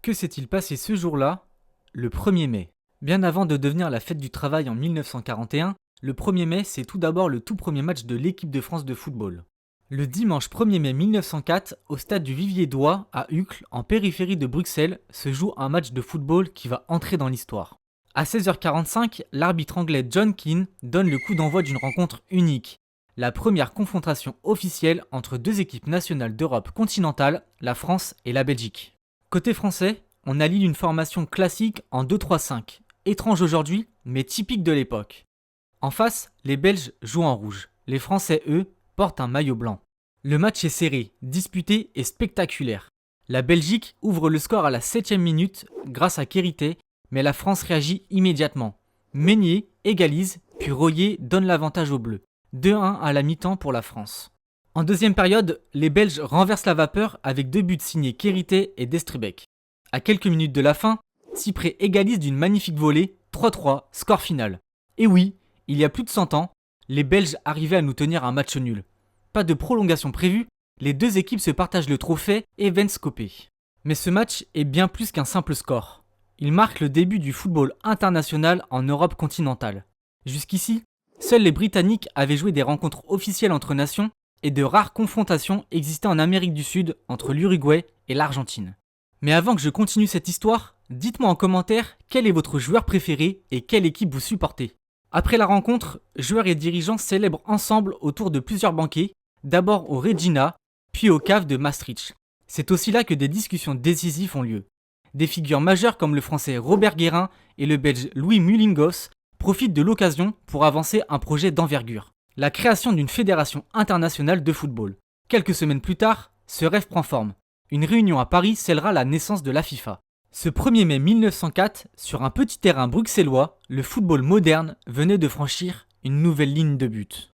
Que s'est-il passé ce jour-là, le 1er mai? Bien avant de devenir la fête du travail en 1941, le 1er mai, c'est tout d'abord le tout premier match de l'équipe de France de football. Le dimanche 1er mai 1904, au stade du Vivier d'Oie, à Uccle, en périphérie de Bruxelles, se joue un match de football qui va entrer dans l'histoire. À 16h45, l'arbitre anglais John Keane donne le coup d'envoi d'une rencontre unique. La première confrontation officielle entre deux équipes nationales d'Europe continentale, la France et la Belgique. Côté français, on allie une formation classique en 2-3-5, étrange aujourd'hui, mais typique de l'époque. En face, les Belges jouent en rouge. Les Français, eux, portent un maillot blanc. Le match est serré, disputé et spectaculaire. La Belgique ouvre le score à la 7e minute grâce à Kérité, mais la France réagit immédiatement. Meunier égalise, puis Royer donne l'avantage aux Bleus. 2-1 à la mi-temps pour la France. En deuxième période, les Belges renversent la vapeur avec 2 buts signés Kérité et Destrebeck. À quelques minutes de la fin, Cyprès égalise d'une magnifique volée, 3-3, score final. Et oui, il y a plus de 100 ans, les Belges arrivaient à nous tenir un match nul. Pas de prolongation prévue, les deux équipes se partagent le trophée Evans Copé. Mais ce match est bien plus qu'un simple score. Il marque le début du football international en Europe continentale. Jusqu'ici, seuls les Britanniques avaient joué des rencontres officielles entre nations et de rares confrontations existaient en Amérique du Sud entre l'Uruguay et l'Argentine. Mais avant que je continue cette histoire, dites-moi en commentaire quel est votre joueur préféré et quelle équipe vous supportez. Après la rencontre, joueurs et dirigeants célèbrent ensemble autour de plusieurs banquets, d'abord au Regina, puis au cave de Maastricht. C'est aussi là que des discussions décisives ont lieu. Des figures majeures comme le français Robert Guérin et le belge Louis Mullingos profitent de l'occasion pour avancer un projet d'envergure. La création d'une fédération internationale de football. Quelques semaines plus tard, ce rêve prend forme. Une réunion à Paris scellera la naissance de la FIFA. Ce 1er mai 1904, sur un petit terrain bruxellois, le football moderne venait de franchir une nouvelle ligne de but.